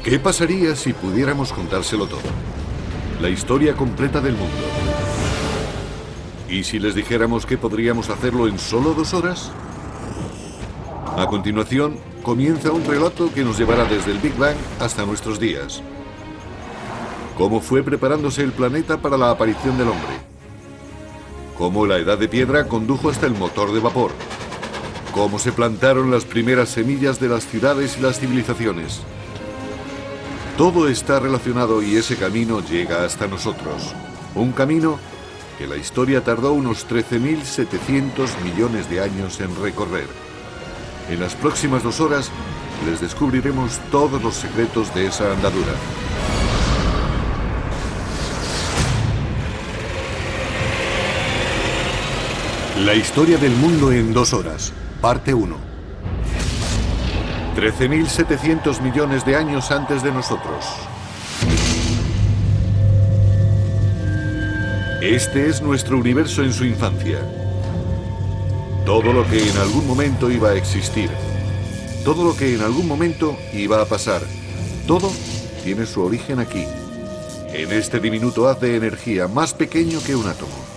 ¿Qué pasaría si pudiéramos contárselo todo? La historia completa del mundo. ¿Y si les dijéramos que podríamos hacerlo en solo 2 horas? A continuación, comienza un relato que nos llevará desde el Big Bang hasta nuestros días. Cómo fue preparándose el planeta para la aparición del hombre. Cómo la edad de piedra condujo hasta el motor de vapor. Cómo se plantaron las primeras semillas de las ciudades y las civilizaciones. Todo está relacionado y ese camino llega hasta nosotros. Un camino que la historia tardó unos 13.700 millones de años en recorrer. En las próximas 2 horas les descubriremos todos los secretos de esa andadura. La historia del mundo en 2 horas, parte 1. 13.700 millones de años antes de nosotros. Este es nuestro universo en su infancia. Todo lo que en algún momento iba a existir. Todo lo que en algún momento iba a pasar. Todo tiene su origen aquí, en este diminuto haz de energía más pequeño que un átomo.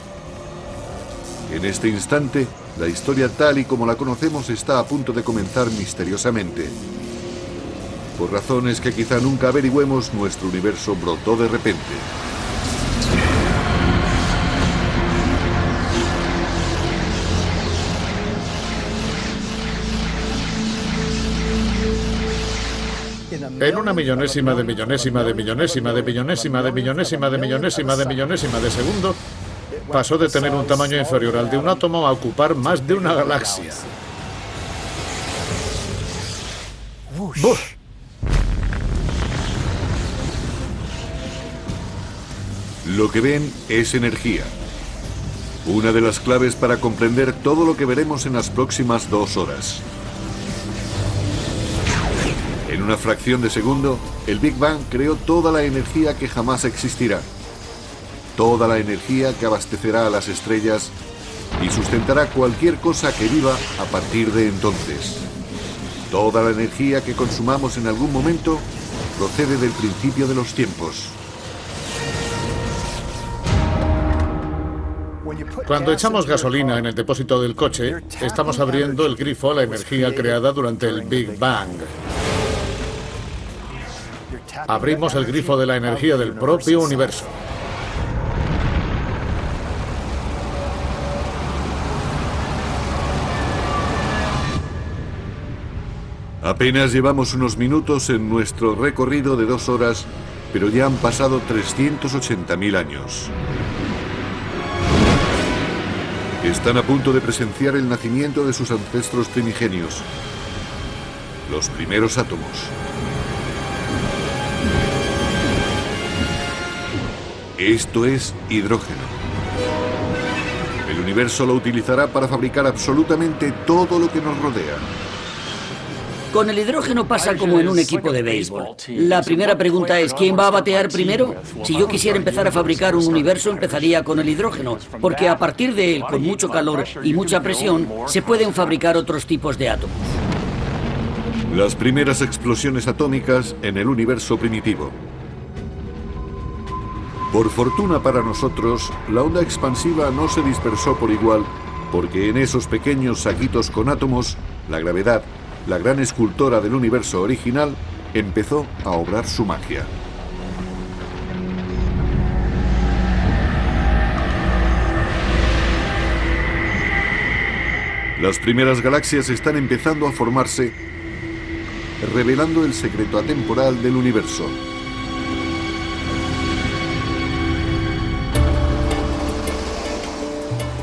En este instante, la historia tal y como la conocemos está a punto de comenzar misteriosamente. Por razones que quizá nunca averigüemos, nuestro universo brotó de repente. En una millonésima de millonésima de millonésima de millonésima de millonésima de millonésima de millonésima de segundo, pasó de tener un tamaño inferior al de un átomo a ocupar más de una galaxia. ¡Buf! Lo que ven es energía. Una de las claves para comprender todo lo que veremos en las próximas 2 horas. En una fracción de segundo, el Big Bang creó toda la energía que jamás existirá. Toda la energía que abastecerá a las estrellas y sustentará cualquier cosa que viva a partir de entonces. Toda la energía que consumamos en algún momento procede del principio de los tiempos. Cuando echamos gasolina en el depósito del coche, estamos abriendo el grifo a la energía creada durante el Big Bang. Abrimos el grifo de la energía del propio universo. Apenas llevamos unos minutos en nuestro recorrido de 2 horas, pero ya han pasado 380.000 años. Están a punto de presenciar el nacimiento de sus ancestros primigenios, los primeros átomos. Esto es hidrógeno. El universo lo utilizará para fabricar absolutamente todo lo que nos rodea. Con el hidrógeno pasa como en un equipo de béisbol. La primera pregunta es, ¿quién va a batear primero? Si yo quisiera empezar a fabricar un universo, empezaría con el hidrógeno, porque a partir de él, con mucho calor y mucha presión, se pueden fabricar otros tipos de átomos. Las primeras explosiones atómicas en el universo primitivo. Por fortuna para nosotros, la onda expansiva no se dispersó por igual, porque en esos pequeños saquitos con átomos, la gravedad, la gran escultora del universo original, empezó a obrar su magia. Las primeras galaxias están empezando a formarse, revelando el secreto atemporal del universo.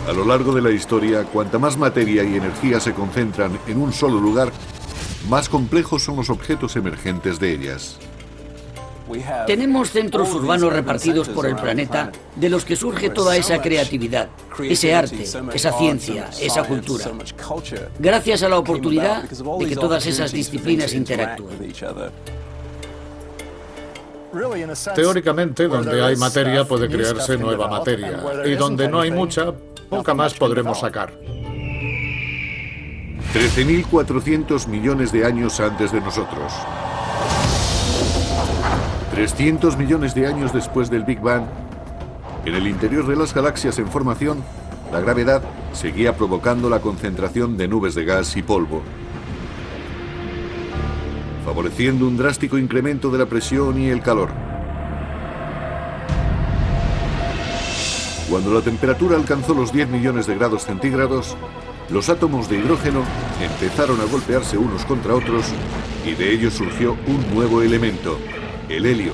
A lo largo de la historia, cuanta más materia y energía se concentran en un solo lugar, más complejos son los objetos emergentes de ellas. Tenemos centros urbanos repartidos por el planeta de los que surge toda esa creatividad, ese arte, esa ciencia, esa cultura. Gracias a la oportunidad de que todas esas disciplinas interactúen. Teóricamente, donde hay materia puede crearse nueva materia, y donde no hay mucha, poca más podremos sacar. 13.400 millones de años antes de nosotros. 300 millones de años después del Big Bang, en el interior de las galaxias en formación, la gravedad seguía provocando la concentración de nubes de gas y polvo, favoreciendo un drástico incremento de la presión y el calor. Cuando la temperatura alcanzó los 10 millones de grados centígrados, los átomos de hidrógeno empezaron a golpearse unos contra otros y de ellos surgió un nuevo elemento, el helio,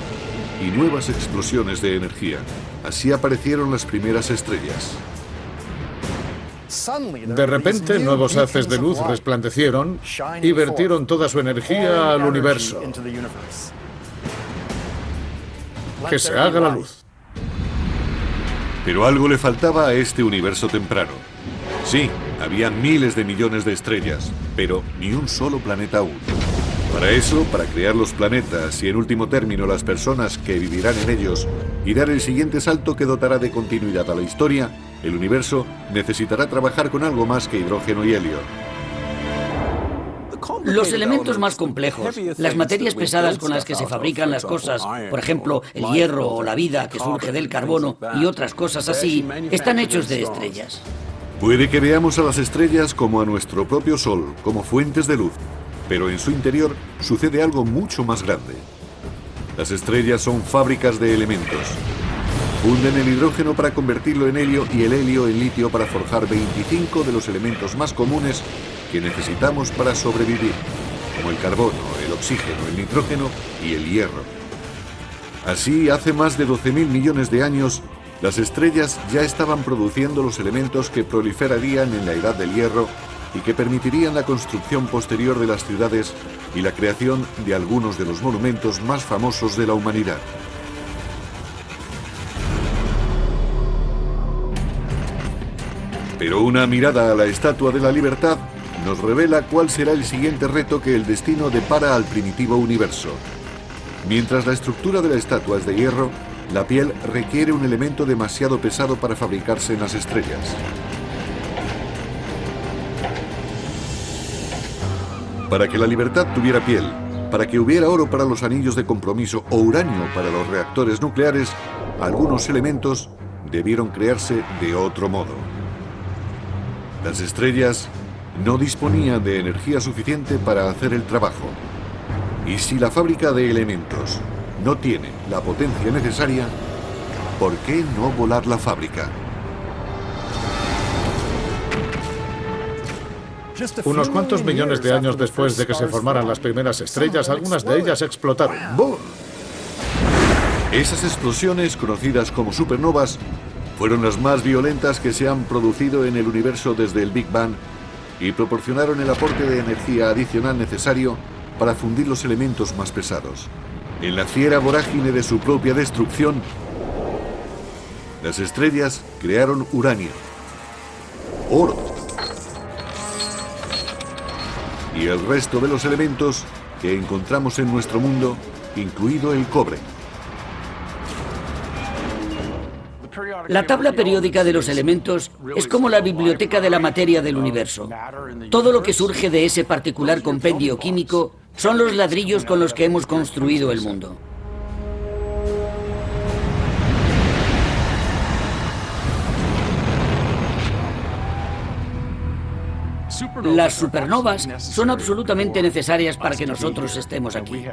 y nuevas explosiones de energía. Así aparecieron las primeras estrellas. De repente, nuevos haces de luz resplandecieron y vertieron toda su energía al universo. Que se haga la luz. Pero algo le faltaba a este universo temprano. Sí, había miles de millones de estrellas, pero ni un solo planeta aún. Para eso, para crear los planetas y en último término las personas que vivirán en ellos y dar el siguiente salto que dotará de continuidad a la historia, el universo necesitará trabajar con algo más que hidrógeno y helio. Los elementos más complejos, las materias pesadas con las que se fabrican las cosas, por ejemplo, el hierro o la vida que surge del carbono y otras cosas así, están hechos de estrellas. Puede que veamos a las estrellas como a nuestro propio Sol, como fuentes de luz, pero en su interior sucede algo mucho más grande. Las estrellas son fábricas de elementos. Funden el hidrógeno para convertirlo en helio y el helio en litio para forjar 25 de los elementos más comunes que necesitamos para sobrevivir, como el carbono, el oxígeno, el nitrógeno y el hierro. Así, hace más de 12.000 millones de años, las estrellas ya estaban produciendo los elementos que proliferarían en la edad del hierro y que permitirían la construcción posterior de las ciudades y la creación de algunos de los monumentos más famosos de la humanidad. Pero una mirada a la Estatua de la Libertad nos revela cuál será el siguiente reto que el destino depara al primitivo universo. Mientras la estructura de la estatua es de hierro, la piel requiere un elemento demasiado pesado para fabricarse en las estrellas. Para que la Libertad tuviera piel, para que hubiera oro para los anillos de compromiso o uranio para los reactores nucleares, algunos elementos debieron crearse de otro modo. Las estrellas no disponían de energía suficiente para hacer el trabajo. Y si la fábrica de elementos no tiene la potencia necesaria, ¿por qué no volar la fábrica? Unos cuantos millones de años después de que se formaran las primeras estrellas, algunas de ellas explotaron. ¡Boom! Esas explosiones, conocidas como supernovas, fueron las más violentas que se han producido en el universo desde el Big Bang y proporcionaron el aporte de energía adicional necesario para fundir los elementos más pesados. En la fiera vorágine de su propia destrucción, las estrellas crearon uranio, oro y el resto de los elementos que encontramos en nuestro mundo, incluido el cobre. La tabla periódica de los elementos es como la biblioteca de la materia del universo. Todo lo que surge de ese particular compendio químico son los ladrillos con los que hemos construido el mundo. Las supernovas son absolutamente necesarias para que nosotros estemos aquí.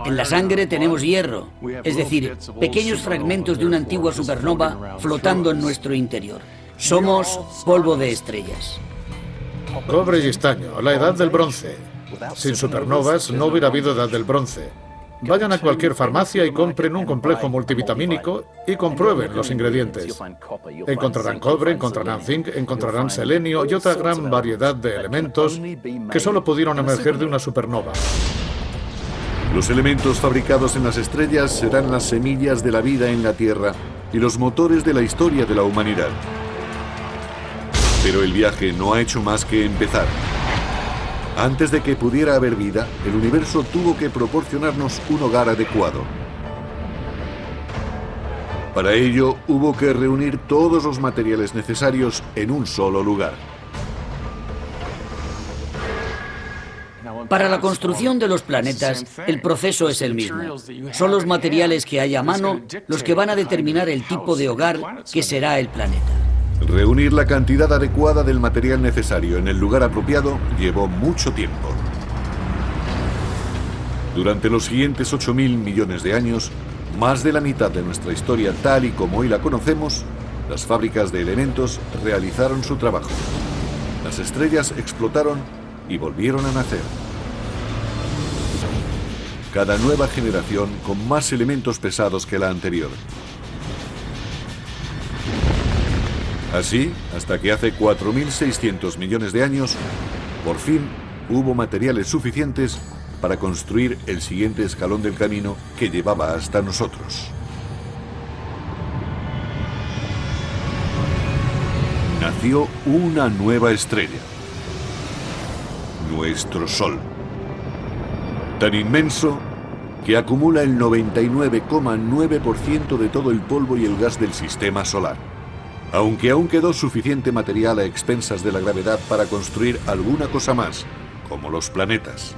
En la sangre tenemos hierro, es decir, pequeños fragmentos de una antigua supernova flotando en nuestro interior. Somos polvo de estrellas. Cobre y estaño, la edad del bronce. Sin supernovas no hubiera habido edad del bronce. Vayan a cualquier farmacia y compren un complejo multivitamínico y comprueben los ingredientes. Encontrarán cobre, encontrarán zinc, encontrarán selenio y otra gran variedad de elementos que solo pudieron emerger de una supernova. Los elementos fabricados en las estrellas serán las semillas de la vida en la Tierra y los motores de la historia de la humanidad. Pero el viaje no ha hecho más que empezar. Antes de que pudiera haber vida, el universo tuvo que proporcionarnos un hogar adecuado. Para ello, hubo que reunir todos los materiales necesarios en un solo lugar. Para la construcción de los planetas, el proceso es el mismo. Son los materiales que hay a mano los que van a determinar el tipo de hogar que será el planeta. Reunir la cantidad adecuada del material necesario en el lugar apropiado llevó mucho tiempo. Durante los siguientes 8.000 millones de años, más de la mitad de nuestra historia tal y como hoy la conocemos, las fábricas de elementos realizaron su trabajo. Las estrellas explotaron y volvieron a nacer. Cada nueva generación con más elementos pesados que la anterior. Así, hasta que hace 4.600 millones de años, por fin hubo materiales suficientes para construir el siguiente escalón del camino que llevaba hasta nosotros. Nació una nueva estrella, nuestro Sol, tan inmenso que acumula el 99,9% de todo el polvo y el gas del sistema solar. Aunque aún quedó suficiente material a expensas de la gravedad para construir alguna cosa más, como los planetas.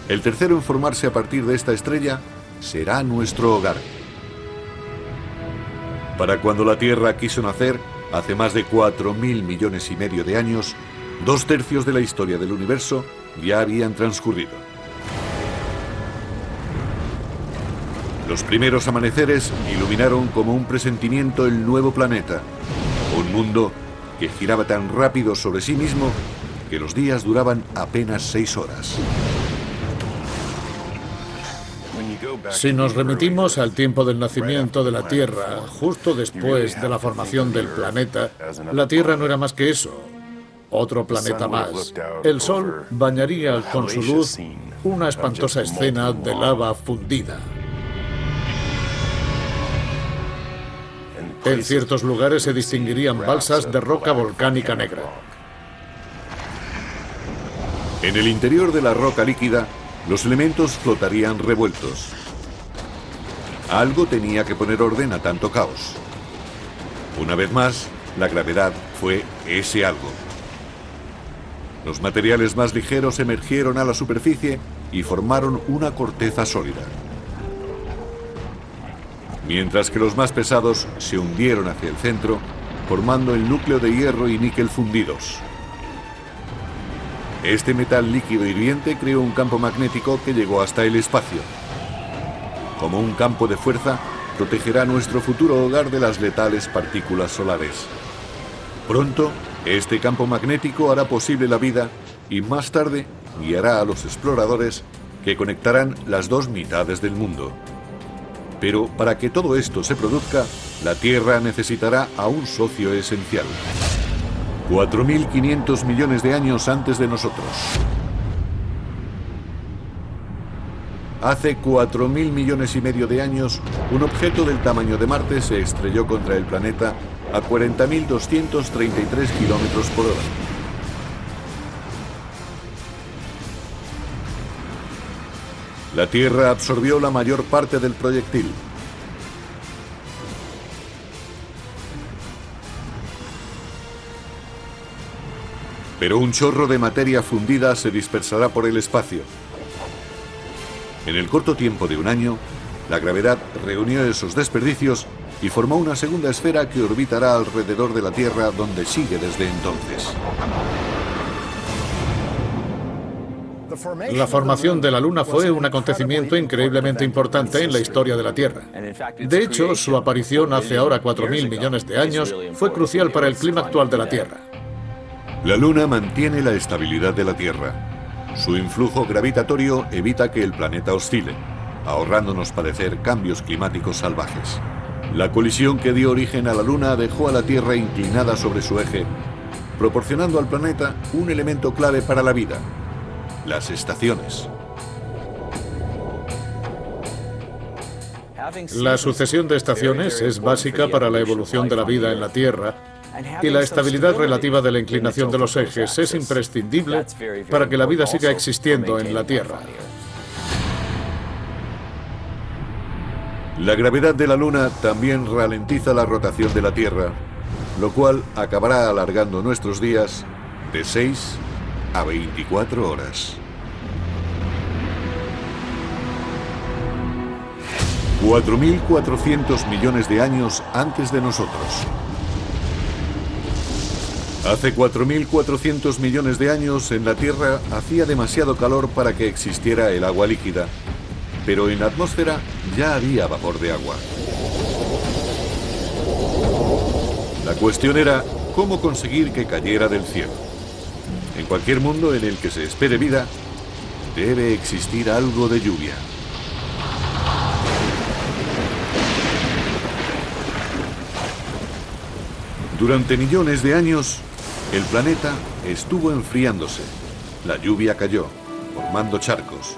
El tercero en formarse a partir de esta estrella será nuestro hogar. Para cuando la Tierra quiso nacer, hace más de 4.000 millones y medio de años, 2/3 de la historia del universo ya habían transcurrido. Los primeros amaneceres iluminaron como un presentimiento el nuevo planeta, un mundo que giraba tan rápido sobre sí mismo que los días duraban apenas 6 horas. Si nos remitimos al tiempo del nacimiento de la Tierra, justo después de la formación del planeta, la Tierra no era más que eso, otro planeta más. El Sol bañaría con su luz una espantosa escena de lava fundida. En ciertos lugares se distinguirían balsas de roca volcánica negra. En el interior de la roca líquida, los elementos flotarían revueltos. Algo tenía que poner orden a tanto caos. Una vez más, la gravedad fue ese algo. Los materiales más ligeros emergieron a la superficie y formaron una corteza sólida, mientras que los más pesados se hundieron hacia el centro, formando el núcleo de hierro y níquel fundidos. Este metal líquido hirviente creó un campo magnético que llegó hasta el espacio. Como un campo de fuerza, protegerá nuestro futuro hogar de las letales partículas solares. Pronto, este campo magnético hará posible la vida y más tarde guiará a los exploradores que conectarán las dos mitades del mundo. Pero para que todo esto se produzca, la Tierra necesitará a un socio esencial. 4.500 millones de años antes de nosotros. Hace 4.000 millones y medio de años, un objeto del tamaño de Marte se estrelló contra el planeta a 40.233 kilómetros por hora. La Tierra absorbió la mayor parte del proyectil. Pero un chorro de materia fundida se dispersará por el espacio. En el corto tiempo de un año, la gravedad reunió esos desperdicios y formó una segunda esfera que orbitará alrededor de la Tierra, donde sigue desde entonces. La formación de la Luna fue un acontecimiento increíblemente importante en la historia de la Tierra. De hecho, su aparición hace ahora 4.000 millones de años fue crucial para el clima actual de la Tierra. La Luna mantiene la estabilidad de la Tierra. Su influjo gravitatorio evita que el planeta oscile, ahorrándonos padecer cambios climáticos salvajes. La colisión que dio origen a la Luna dejó a la Tierra inclinada sobre su eje, proporcionando al planeta un elemento clave para la vida: las estaciones. La sucesión de estaciones es básica para la evolución de la vida en la Tierra, y la estabilidad relativa de la inclinación de los ejes es imprescindible para que la vida siga existiendo en la Tierra. La gravedad de la Luna también ralentiza la rotación de la Tierra, lo cual acabará alargando nuestros días de 6 a 24 horas. 4.400 millones de años antes de nosotros. Hace 4.400 millones de años en la Tierra hacía demasiado calor para que existiera el agua líquida, pero en la atmósfera ya había vapor de agua. La cuestión era cómo conseguir que cayera del cielo. En cualquier mundo en el que se espere vida, debe existir algo de lluvia. Durante millones de años, el planeta estuvo enfriándose. La lluvia cayó, formando charcos,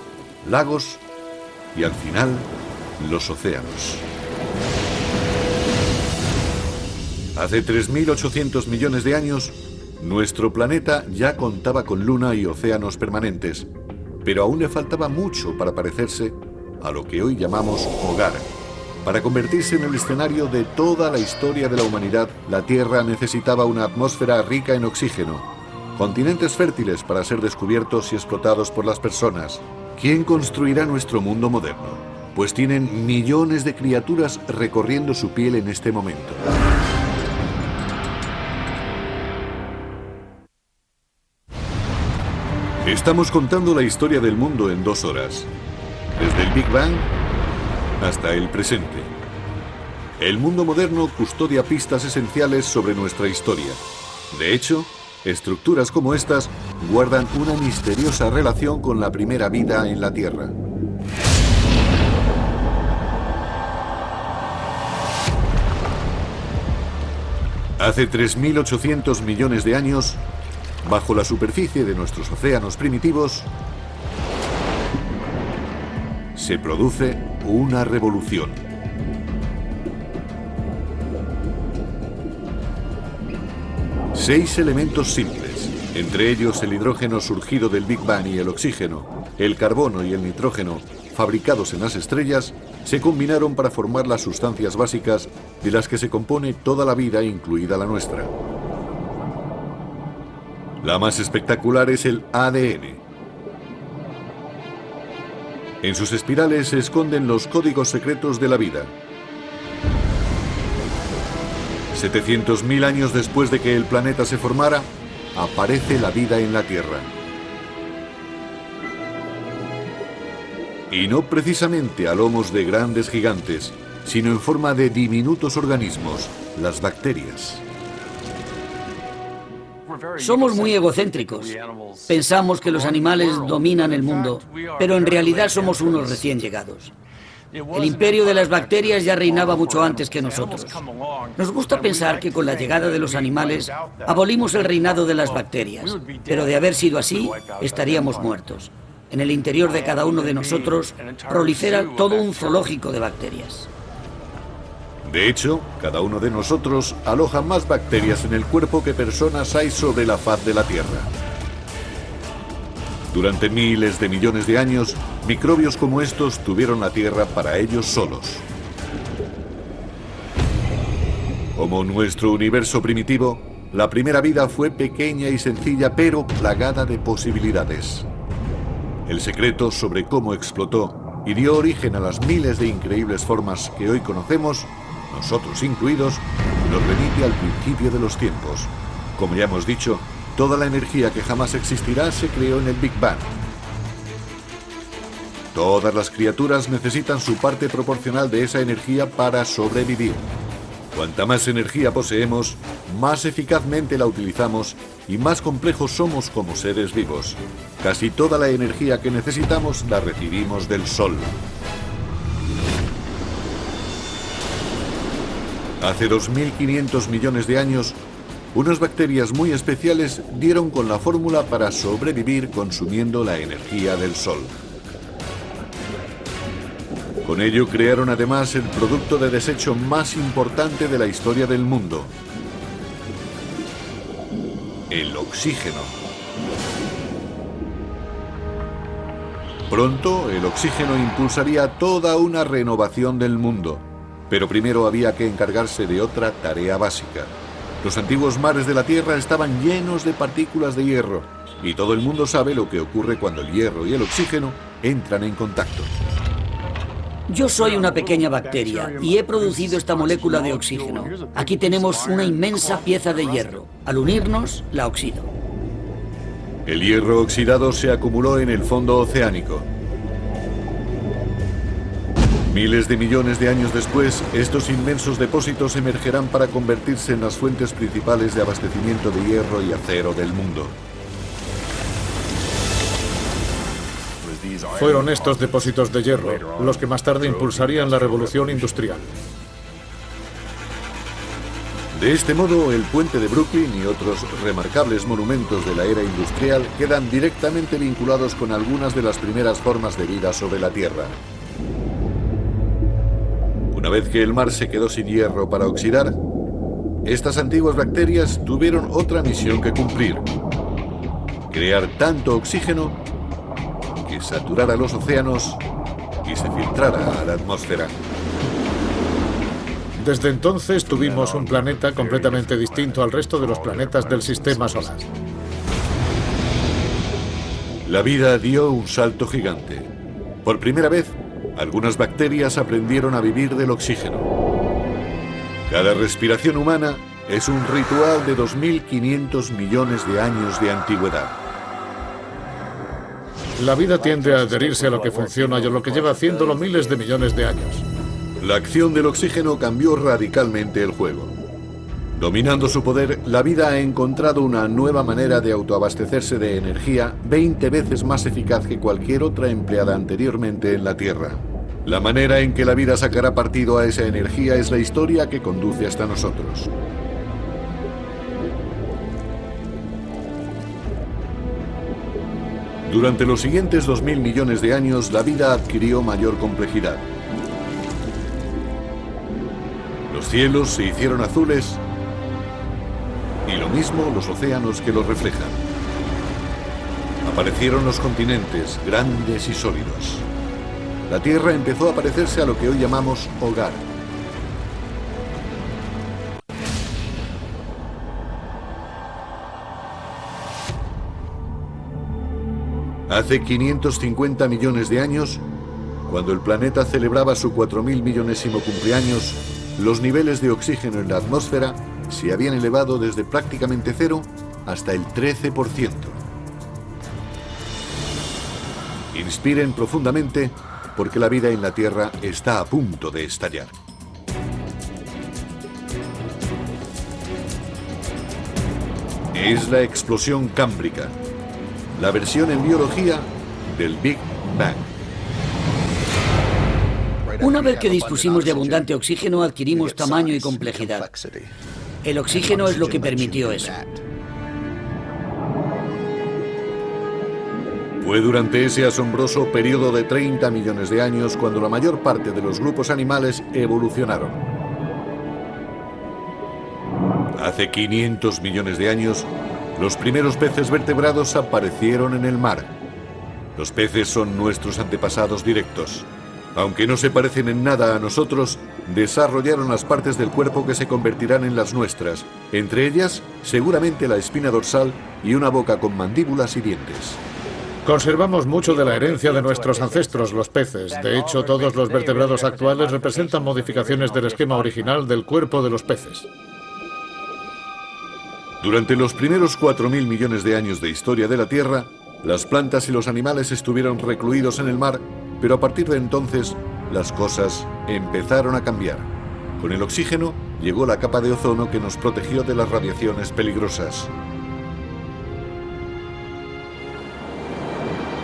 lagos y al final, los océanos. Hace 3.800 millones de años, nuestro planeta ya contaba con luna y océanos permanentes, pero aún le faltaba mucho para parecerse a lo que hoy llamamos hogar. Para convertirse en el escenario de toda la historia de la humanidad, la Tierra necesitaba una atmósfera rica en oxígeno, continentes fértiles para ser descubiertos y explotados por las personas. ¿Quién construirá nuestro mundo moderno? Pues tienen millones de criaturas recorriendo su piel en este momento. Estamos contando la historia del mundo en 2 horas, desde el Big Bang hasta el presente. El mundo moderno custodia pistas esenciales sobre nuestra historia. De hecho, estructuras como estas guardan una misteriosa relación con la primera vida en la Tierra. Hace 3.800 millones de años, bajo la superficie de nuestros océanos primitivos, se produce una revolución. Seis elementos simples, entre ellos el hidrógeno surgido del Big Bang y el oxígeno, el carbono y el nitrógeno, fabricados en las estrellas, se combinaron para formar las sustancias básicas de las que se compone toda la vida, incluida la nuestra. La más espectacular es el ADN. En sus espirales se esconden los códigos secretos de la vida. 700.000 años después de que el planeta se formara, aparece la vida en la Tierra. Y no precisamente a lomos de grandes gigantes, sino en forma de diminutos organismos, las bacterias. Somos muy egocéntricos. Pensamos que los animales dominan el mundo, pero en realidad somos unos recién llegados. El imperio de las bacterias ya reinaba mucho antes que nosotros. Nos gusta pensar que con la llegada de los animales abolimos el reinado de las bacterias, pero de haber sido así, estaríamos muertos. En el interior de cada uno de nosotros prolifera todo un zoológico de bacterias. De hecho, cada uno de nosotros aloja más bacterias en el cuerpo que personas hay sobre la faz de la Tierra. Durante miles de millones de años, microbios como estos tuvieron la Tierra para ellos solos. Como nuestro universo primitivo, la primera vida fue pequeña y sencilla, pero plagada de posibilidades. El secreto sobre cómo explotó y dio origen a las miles de increíbles formas que hoy conocemos, nosotros incluidos, nos remite al principio de los tiempos. Como ya hemos dicho, toda la energía que jamás existirá se creó en el Big Bang. Todas las criaturas necesitan su parte proporcional de esa energía para sobrevivir. Cuanta más energía poseemos, más eficazmente la utilizamos y más complejos somos como seres vivos. Casi toda la energía que necesitamos la recibimos del Sol. Hace 2.500 millones de años, unas bacterias muy especiales dieron con la fórmula para sobrevivir consumiendo la energía del Sol. Con ello crearon además el producto de desecho más importante de la historia del mundo: el oxígeno. Pronto, el oxígeno impulsaría toda una renovación del mundo. Pero primero había que encargarse de otra tarea básica. Los antiguos mares de la Tierra estaban llenos de partículas de hierro, y todo el mundo sabe lo que ocurre cuando el hierro y el oxígeno entran en contacto. Yo soy una pequeña bacteria y he producido esta molécula de oxígeno. Aquí tenemos una inmensa pieza de hierro. Al unirnos, la oxido. El hierro oxidado se acumuló en el fondo oceánico. Miles de millones de años después, estos inmensos depósitos emergerán para convertirse en las fuentes principales de abastecimiento de hierro y acero del mundo. Fueron estos depósitos de hierro los que más tarde impulsarían la revolución industrial. De este modo, el puente de Brooklyn y otros remarcables monumentos de la era industrial quedan directamente vinculados con algunas de las primeras formas de vida sobre la Tierra. Una vez que el mar se quedó sin hierro para oxidar, estas antiguas bacterias tuvieron otra misión que cumplir: crear tanto oxígeno que saturara los océanos y se filtrara a la atmósfera. Desde entonces tuvimos un planeta completamente distinto al resto de los planetas del sistema solar. La vida dio un salto gigante. Por primera vez, algunas bacterias aprendieron a vivir del oxígeno. Cada respiración humana es un ritual de 2.500 millones de años de antigüedad. La vida tiende a adherirse a lo que funciona y a lo que lleva haciéndolo miles de millones de años. La acción del oxígeno cambió radicalmente el juego. Dominando su poder, la vida ha encontrado una nueva manera de autoabastecerse de energía 20 veces más eficaz que cualquier otra empleada anteriormente en la Tierra. La manera en que la vida sacará partido a esa energía es la historia que conduce hasta nosotros. Durante los siguientes 2.000 millones de años, la vida adquirió mayor complejidad. Los cielos se hicieron azules y lo mismo los océanos que los reflejan. Aparecieron los continentes, grandes y sólidos. La Tierra empezó a parecerse a lo que hoy llamamos hogar. Hace 550 millones de años, cuando el planeta celebraba su 4.000 millonésimo cumpleaños, los niveles de oxígeno en la atmósfera se habían elevado desde prácticamente cero hasta el 13%. Inspiren profundamente, porque la vida en la Tierra está a punto de estallar. Es la explosión cámbrica, la versión en biología del Big Bang. Una vez que dispusimos de abundante oxígeno, adquirimos tamaño y complejidad. El oxígeno es lo que permitió eso. Fue durante ese asombroso periodo de 30 millones de años cuando la mayor parte de los grupos animales evolucionaron. Hace 500 millones de años, los primeros peces vertebrados aparecieron en el mar. Los peces son nuestros antepasados directos. Aunque no se parecen en nada a nosotros, desarrollaron las partes del cuerpo que se convertirán en las nuestras, entre ellas, seguramente la espina dorsal y una boca con mandíbulas y dientes. Conservamos mucho de la herencia de nuestros ancestros, los peces. De hecho, todos los vertebrados actuales representan modificaciones del esquema original del cuerpo de los peces. Durante los primeros 4.000 millones de años de historia de la Tierra, las plantas y los animales estuvieron recluidos en el mar, pero a partir de entonces, las cosas empezaron a cambiar. Con el oxígeno llegó la capa de ozono que nos protegió de las radiaciones peligrosas.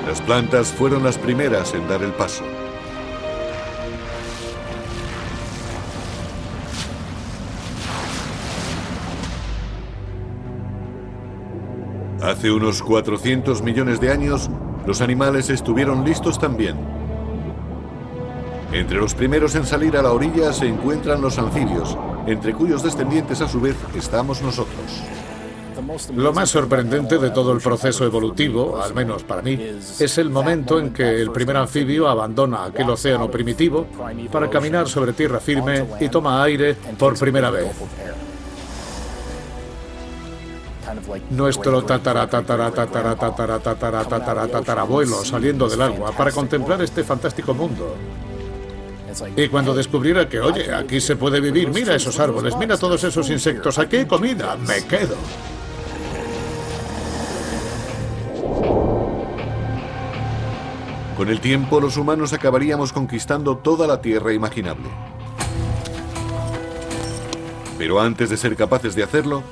Las plantas fueron las primeras en dar el paso. Hace unos 400 millones de años, los animales estuvieron listos también. Entre los primeros en salir a la orilla se encuentran los anfibios, entre cuyos descendientes a su vez estamos nosotros. Lo más sorprendente de todo el proceso evolutivo, al menos para mí, es el momento en que el primer anfibio abandona aquel océano primitivo para caminar sobre tierra firme y toma aire por primera vez. Nuestro tatarabuelo saliendo del agua para contemplar este fantástico mundo. Y cuando descubriera que, oye, aquí se puede vivir, mira esos árboles, mira todos esos insectos, aquí hay comida, me quedo. Con el tiempo, los humanos acabaríamos conquistando toda la Tierra imaginable. Pero antes de ser capaces de hacerlo,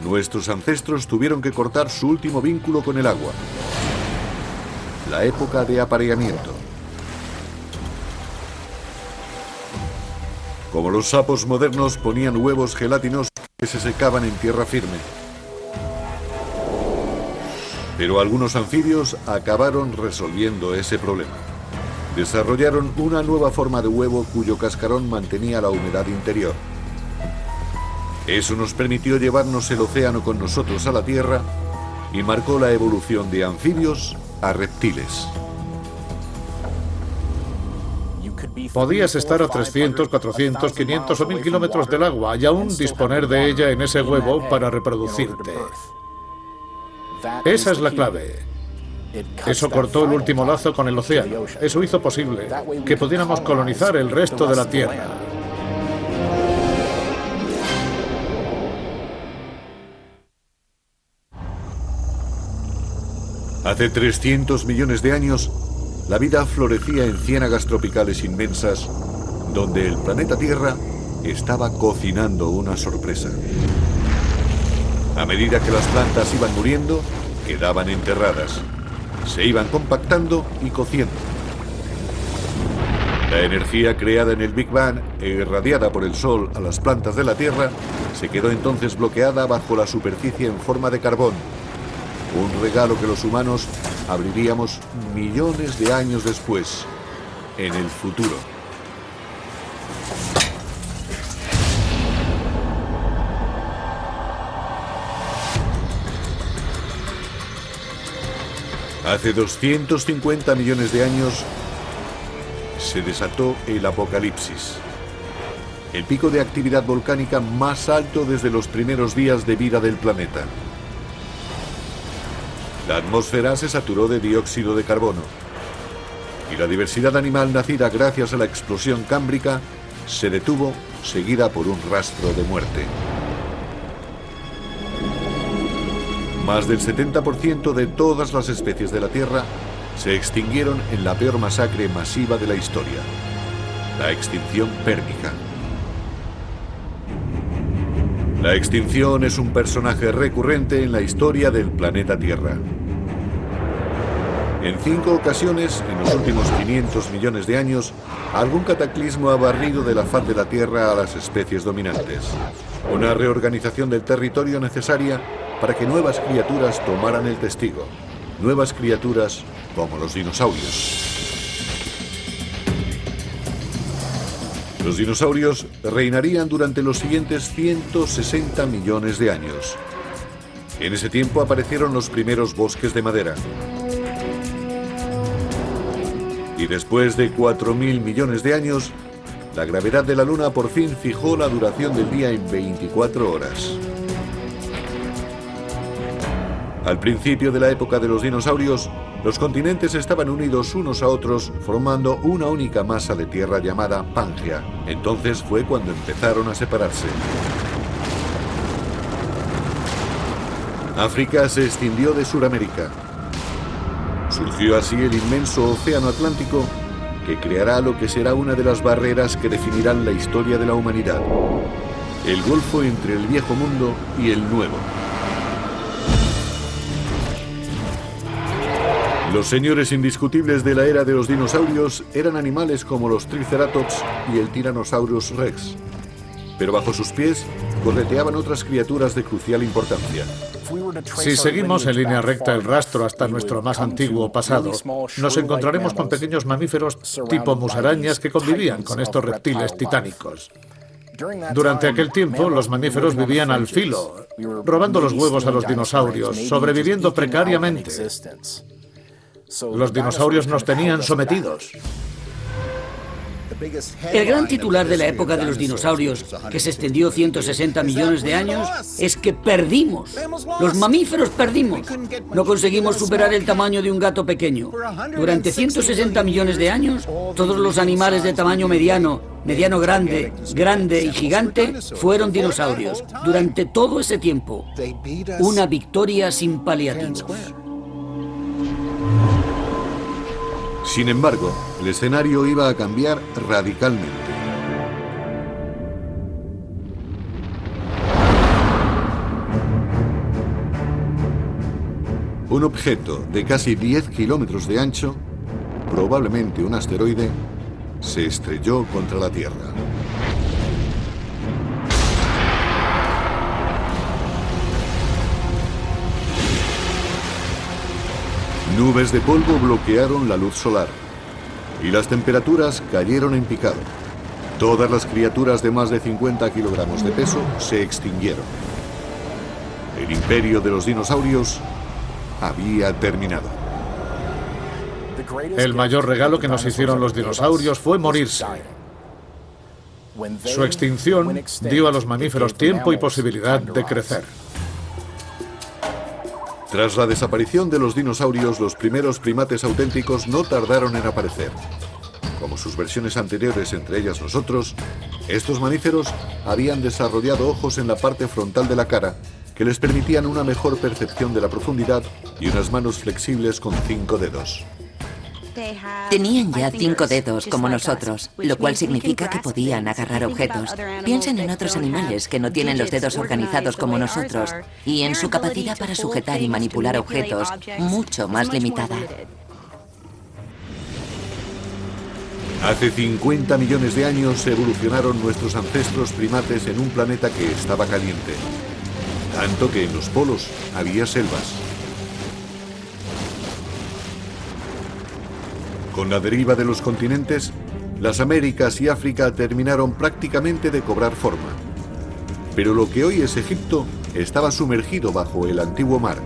nuestros ancestros tuvieron que cortar su último vínculo con el agua. La época de apareamiento. Como los sapos modernos ponían huevos gelatinosos que se secaban en tierra firme. Pero algunos anfibios acabaron resolviendo ese problema. Desarrollaron una nueva forma de huevo cuyo cascarón mantenía la humedad interior. Eso nos permitió llevarnos el océano con nosotros a la Tierra y marcó la evolución de anfibios a reptiles. Podías estar a 300, 400, 500 o 1000 kilómetros del agua y aún disponer de ella en ese huevo para reproducirte. Esa es la clave. Eso cortó el último lazo con el océano. Eso hizo posible que pudiéramos colonizar el resto de la Tierra. Hace 300 millones de años, la vida florecía en ciénagas tropicales inmensas, donde el planeta Tierra estaba cocinando una sorpresa. A medida que las plantas iban muriendo, quedaban enterradas. Se iban compactando y cociendo. La energía creada en el Big Bang e irradiada por el Sol a las plantas de la Tierra se quedó entonces bloqueada bajo la superficie en forma de carbón. Un regalo que los humanos abriríamos millones de años después, en el futuro. Hace 250 millones de años se desató el apocalipsis. El pico de actividad volcánica más alto desde los primeros días de vida del planeta. La atmósfera se saturó de dióxido de carbono y la diversidad animal nacida gracias a la explosión cámbrica se detuvo, seguida por un rastro de muerte. Más del 70% de todas las especies de la Tierra se extinguieron en la peor masacre masiva de la historia, la extinción pérmica. La extinción es un personaje recurrente en la historia del planeta Tierra. En 5 ocasiones, en los últimos 500 millones de años, algún cataclismo ha barrido de la faz de la Tierra a las especies dominantes. Una reorganización del territorio necesaria para que nuevas criaturas tomaran el testigo. Nuevas criaturas como los dinosaurios. Los dinosaurios reinarían durante los siguientes 160 millones de años. En ese tiempo aparecieron los primeros bosques de madera. Y después de 4.000 millones de años, la gravedad de la Luna por fin fijó la duración del día en 24 horas. Al principio de la época de los dinosaurios, los continentes estaban unidos unos a otros formando una única masa de tierra llamada Pangea. Entonces fue cuando empezaron a separarse. África se extinguió de Sudamérica. Surgió así el inmenso océano Atlántico, que creará lo que será una de las barreras que definirán la historia de la humanidad. El golfo entre el viejo mundo y el nuevo. Los señores indiscutibles de la era de los dinosaurios eran animales como los Triceratops y el Tyrannosaurus Rex. Pero bajo sus pies correteaban otras criaturas de crucial importancia. Si seguimos en línea recta el rastro hasta nuestro más antiguo pasado, nos encontraremos con pequeños mamíferos tipo musarañas que convivían con estos reptiles titánicos. Durante aquel tiempo, los mamíferos vivían al filo, robando los huevos a los dinosaurios, sobreviviendo precariamente. Los dinosaurios nos tenían sometidos. El gran titular de la época de los dinosaurios, que se extendió 160 millones de años, es que perdimos. Los mamíferos perdimos. No conseguimos superar el tamaño de un gato pequeño. Durante 160 millones de años, todos los animales de tamaño mediano, mediano grande, grande y gigante fueron dinosaurios. Durante todo ese tiempo, una victoria sin paliativos. Sin embargo, el escenario iba a cambiar radicalmente. Un objeto de casi 10 kilómetros de ancho, probablemente un asteroide, se estrelló contra la Tierra. Nubes de polvo bloquearon la luz solar y las temperaturas cayeron en picado. Todas las criaturas de más de 50 kilogramos de peso se extinguieron. El imperio de los dinosaurios había terminado. El mayor regalo que nos hicieron los dinosaurios fue morirse. Su extinción dio a los mamíferos tiempo y posibilidad de crecer. Tras la desaparición de los dinosaurios, los primeros primates auténticos no tardaron en aparecer. Como sus versiones anteriores, entre ellas nosotros, estos mamíferos habían desarrollado ojos en la parte frontal de la cara que les permitían una mejor percepción de la profundidad y unas manos flexibles con 5 dedos. Tenían ya 5 dedos como nosotros, lo cual significa que podían agarrar objetos. Piensen en otros animales que no tienen los dedos organizados como nosotros y en su capacidad para sujetar y manipular objetos mucho más limitada. Hace 50 millones de años evolucionaron nuestros ancestros primates en un planeta que estaba caliente, tanto que en los polos había selvas. Con la deriva de los continentes, las Américas y África terminaron prácticamente de cobrar forma. Pero lo que hoy es Egipto estaba sumergido bajo el antiguo mar.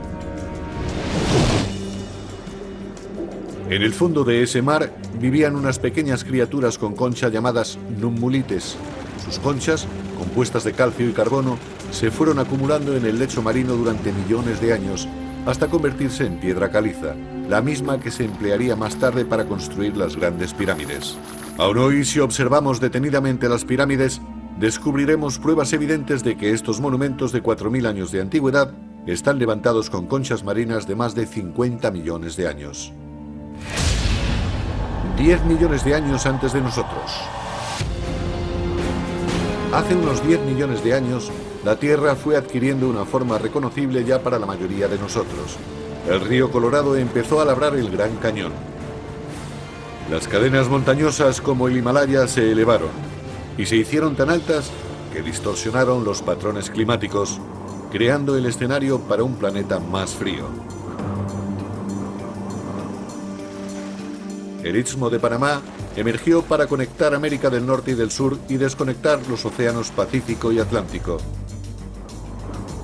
En el fondo de ese mar vivían unas pequeñas criaturas con concha llamadas nummulites. Sus conchas, compuestas de calcio y carbono, se fueron acumulando en el lecho marino durante millones de años, hasta convertirse en piedra caliza, la misma que se emplearía más tarde para construir las grandes pirámides. Aún hoy, si observamos detenidamente las pirámides, descubriremos pruebas evidentes de que estos monumentos de 4.000 años de antigüedad están levantados con conchas marinas de más de 50 millones de años. 10 millones de años antes de nosotros. Hace unos 10 millones de años, la Tierra fue adquiriendo una forma reconocible ya para la mayoría de nosotros. El río Colorado empezó a labrar el Gran Cañón. Las cadenas montañosas como el Himalaya se elevaron y se hicieron tan altas que distorsionaron los patrones climáticos, creando el escenario para un planeta más frío. El Istmo de Panamá emergió para conectar América del Norte y del Sur y desconectar los océanos Pacífico y Atlántico.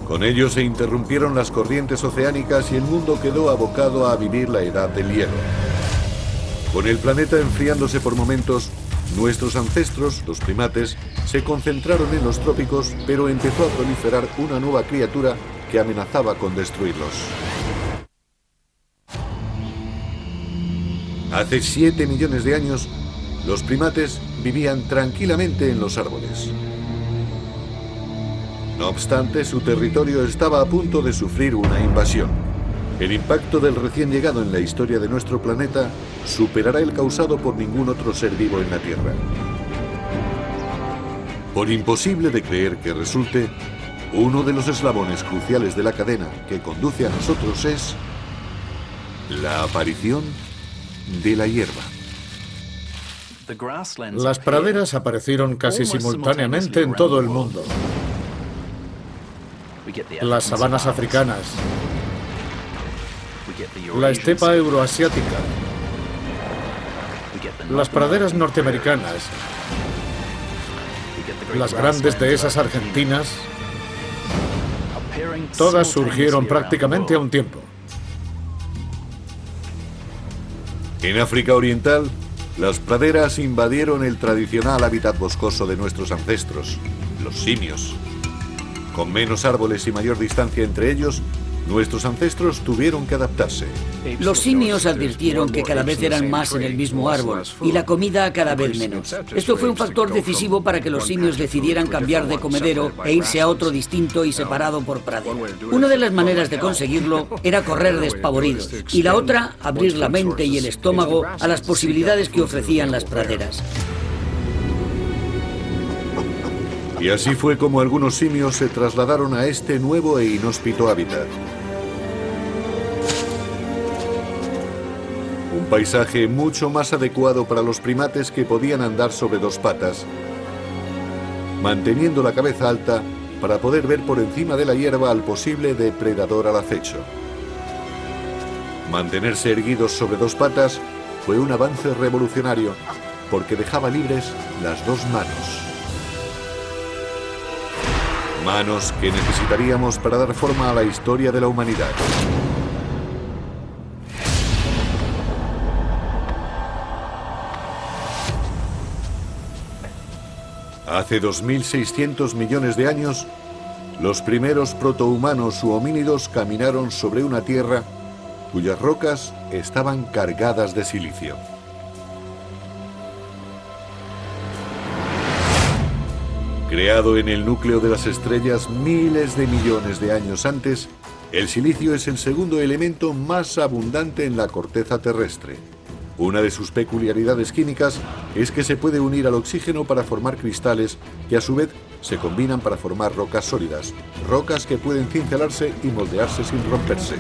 Con ello se interrumpieron las corrientes oceánicas y el mundo quedó abocado a vivir la edad del hielo. Con el planeta enfriándose por momentos, nuestros ancestros, los primates, se concentraron en los trópicos, pero empezó a proliferar una nueva criatura que amenazaba con destruirlos. Hace 7 millones de años, los primates vivían tranquilamente en los árboles. No obstante, su territorio estaba a punto de sufrir una invasión. El impacto del recién llegado en la historia de nuestro planeta superará el causado por ningún otro ser vivo en la Tierra. Por imposible de creer que resulte, uno de los eslabones cruciales de la cadena que conduce a nosotros es la aparición de la hierba. Las praderas aparecieron casi simultáneamente en todo el mundo. Las sabanas africanas, la estepa euroasiática, las praderas norteamericanas, las grandes dehesas argentinas, todas surgieron prácticamente a un tiempo. En África Oriental, Las praderas invadieron el tradicional hábitat boscoso de nuestros ancestros, los simios. Con menos árboles y mayor distancia entre ellos, nuestros ancestros tuvieron que adaptarse. Los simios advirtieron que cada vez eran más en el mismo árbol y la comida cada vez menos. Esto fue un factor decisivo para que los simios decidieran cambiar de comedero e irse a otro distinto y separado por pradera. Una de las maneras de conseguirlo era correr despavoridos y la otra, abrir la mente y el estómago a las posibilidades que ofrecían las praderas. Y así fue como algunos simios se trasladaron a este nuevo e inhóspito hábitat. Un paisaje mucho más adecuado para los primates que podían andar sobre dos patas, manteniendo la cabeza alta para poder ver por encima de la hierba al posible depredador al acecho. Mantenerse erguidos sobre dos patas fue un avance revolucionario porque dejaba libres las dos manos. Manos que necesitaríamos para dar forma a la historia de la humanidad. Hace 2.600 millones de años, los primeros protohumanos u homínidos caminaron sobre una tierra cuyas rocas estaban cargadas de silicio. Creado en el núcleo de las estrellas miles de millones de años antes, el silicio es el segundo elemento más abundante en la corteza terrestre. Una de sus peculiaridades químicas es que se puede unir al oxígeno para formar cristales que a su vez se combinan para formar rocas sólidas, rocas que pueden cincelarse y moldearse sin romperse.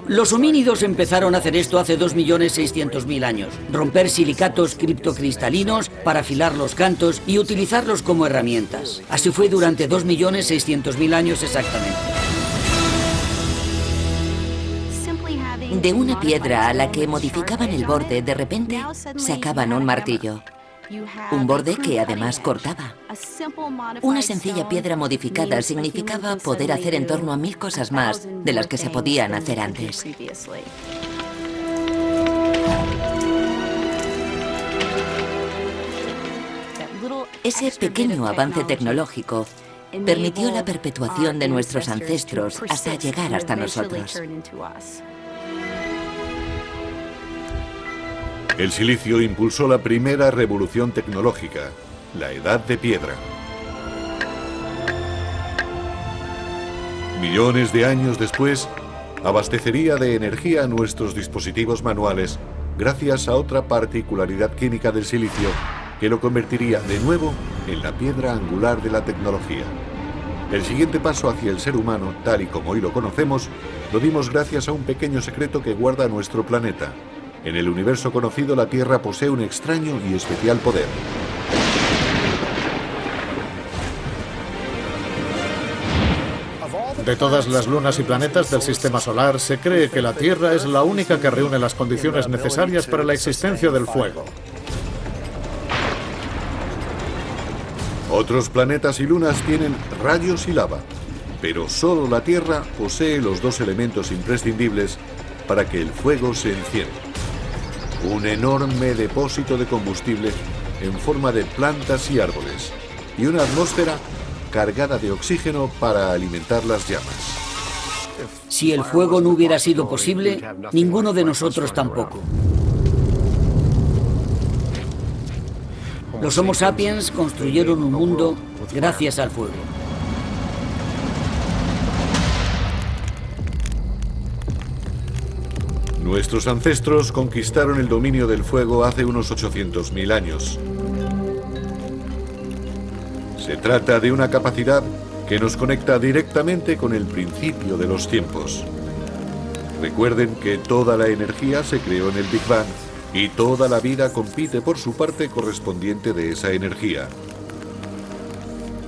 Los homínidos empezaron a hacer esto hace 2.600.000 años. Romper silicatos criptocristalinos para afilar los cantos y utilizarlos como herramientas. Así fue durante 2.600.000 años exactamente. De una piedra a la que modificaban el borde, de repente sacaban un martillo. Un borde que además cortaba. Una sencilla piedra modificada significaba poder hacer en torno a 1000 cosas más de las que se podían hacer antes. Ese pequeño avance tecnológico permitió la perpetuación de nuestros ancestros hasta llegar hasta nosotros. El silicio impulsó la primera revolución tecnológica, la Edad de Piedra. Millones de años después, abastecería de energía a nuestros dispositivos manuales gracias a otra particularidad química del silicio que lo convertiría de nuevo en la piedra angular de la tecnología. El siguiente paso hacia el ser humano, tal y como hoy lo conocemos, lo dimos gracias a un pequeño secreto que guarda nuestro planeta. En el universo conocido, la Tierra posee un extraño y especial poder. De todas las lunas y planetas del sistema solar, se cree que la Tierra es la única que reúne las condiciones necesarias para la existencia del fuego. Otros planetas y lunas tienen rayos y lava, pero solo la Tierra posee los dos elementos imprescindibles para que el fuego se encienda. Un enorme depósito de combustible en forma de plantas y árboles, y una atmósfera cargada de oxígeno para alimentar las llamas. Si el fuego no hubiera sido posible, ninguno de nosotros tampoco. Los Homo sapiens construyeron un mundo gracias al fuego. Nuestros ancestros conquistaron el dominio del fuego hace unos 800.000 años. Se trata de una capacidad que nos conecta directamente con el principio de los tiempos. Recuerden que toda la energía se creó en el Big Bang y toda la vida compite por su parte correspondiente de esa energía.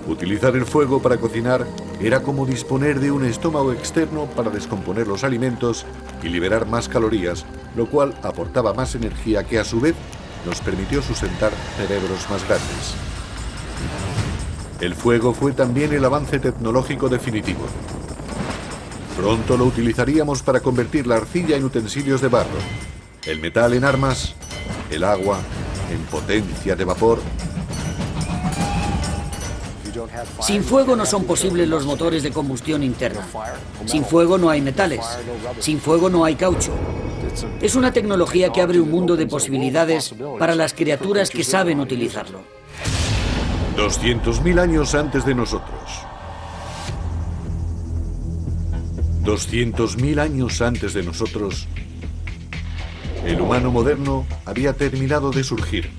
Utilizar el fuego para cocinar era como disponer de un estómago externo para descomponer los alimentos y liberar más calorías, lo cual aportaba más energía que a su vez nos permitió sustentar cerebros más grandes. El fuego fue también el avance tecnológico definitivo. Pronto lo utilizaríamos para convertir la arcilla en utensilios de barro, El metal en armas, el agua en potencia de vapor. Sin fuego no son posibles los motores de combustión interna. Sin fuego no hay metales. Sin fuego no hay caucho. Es una tecnología que abre un mundo de posibilidades para las criaturas que saben utilizarlo. 200.000 años antes de nosotros. 200.000 años antes de nosotros, el humano moderno había terminado de surgir.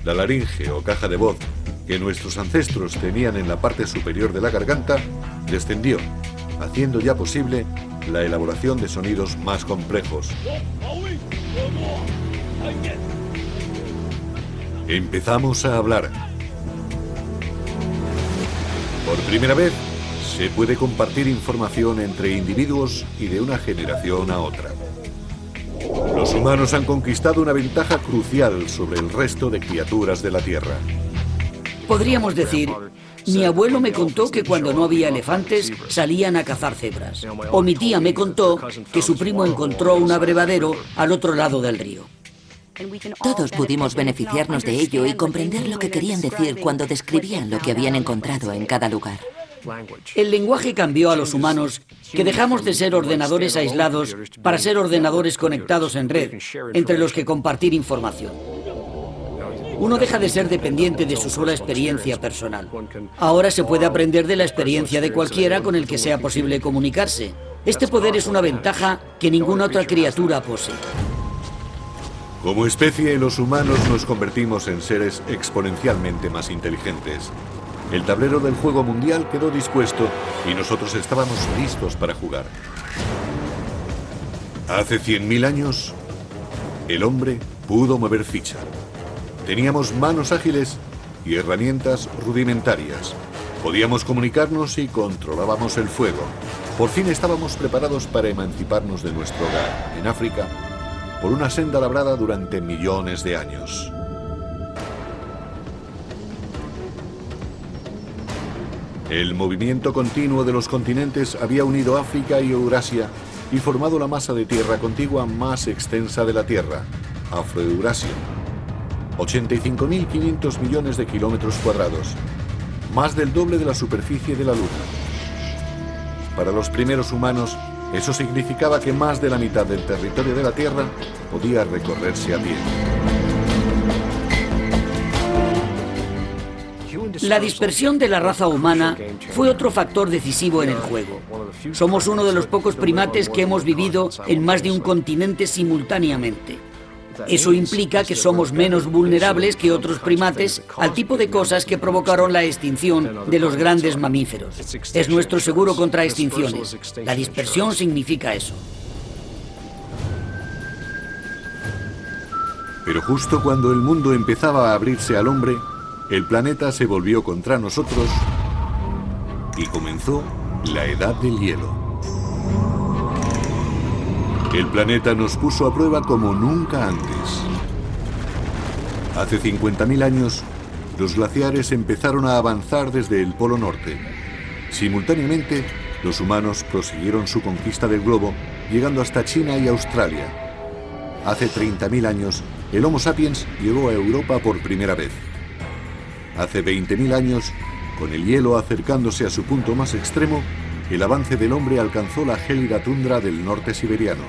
La laringe o caja de voz que nuestros ancestros tenían en la parte superior de la garganta descendió, haciendo ya posible la elaboración de sonidos más complejos. Empezamos a hablar. Por primera vez, se puede compartir información entre individuos y de una generación a otra. Los humanos han conquistado una ventaja crucial sobre el resto de criaturas de la Tierra. Podríamos decir, mi abuelo me contó que cuando no había elefantes salían a cazar cebras. O mi tía me contó que su primo encontró un abrevadero al otro lado del río. Todos pudimos beneficiarnos de ello y comprender lo que querían decir cuando describían lo que habían encontrado en cada lugar. El lenguaje cambió a los humanos, que dejamos de ser ordenadores aislados para ser ordenadores conectados en red, entre los que compartir información. Uno deja de ser dependiente de su sola experiencia personal. Ahora se puede aprender de la experiencia de cualquiera con el que sea posible comunicarse. Este poder es una ventaja que ninguna otra criatura posee. Como especie, los humanos nos convertimos en seres exponencialmente más inteligentes. El tablero del juego mundial quedó dispuesto y nosotros estábamos listos para jugar. Hace 100.000 años, el hombre pudo mover ficha. Teníamos manos ágiles y herramientas rudimentarias. Podíamos comunicarnos y controlábamos el fuego. Por fin estábamos preparados para emanciparnos de nuestro hogar, en África, por una senda labrada durante millones de años. El movimiento continuo de los continentes había unido África y Eurasia y formado la masa de tierra contigua más extensa de la Tierra, Afroeurasia. 85.500 millones de kilómetros cuadrados, más del doble de la superficie de la Luna. Para los primeros humanos, eso significaba que más de la mitad del territorio de la Tierra podía recorrerse a pie. La dispersión de la raza humana fue otro factor decisivo en el juego. Somos uno de los pocos primates que hemos vivido en más de un continente simultáneamente. Eso implica que somos menos vulnerables que otros primates al tipo de cosas que provocaron la extinción de los grandes mamíferos. Es nuestro seguro contra extinciones. La dispersión significa eso. Pero justo cuando el mundo empezaba a abrirse al hombre, el planeta se volvió contra nosotros y comenzó la Edad del Hielo. El planeta nos puso a prueba como nunca antes. Hace 50.000 años, los glaciares empezaron a avanzar desde el Polo Norte. Simultáneamente, los humanos prosiguieron su conquista del globo, llegando hasta China y Australia. Hace 30.000 años, el Homo sapiens llegó a Europa por primera vez. Hace 20.000 años, con el hielo acercándose a su punto más extremo, el avance del hombre alcanzó la gélida tundra del norte siberiano.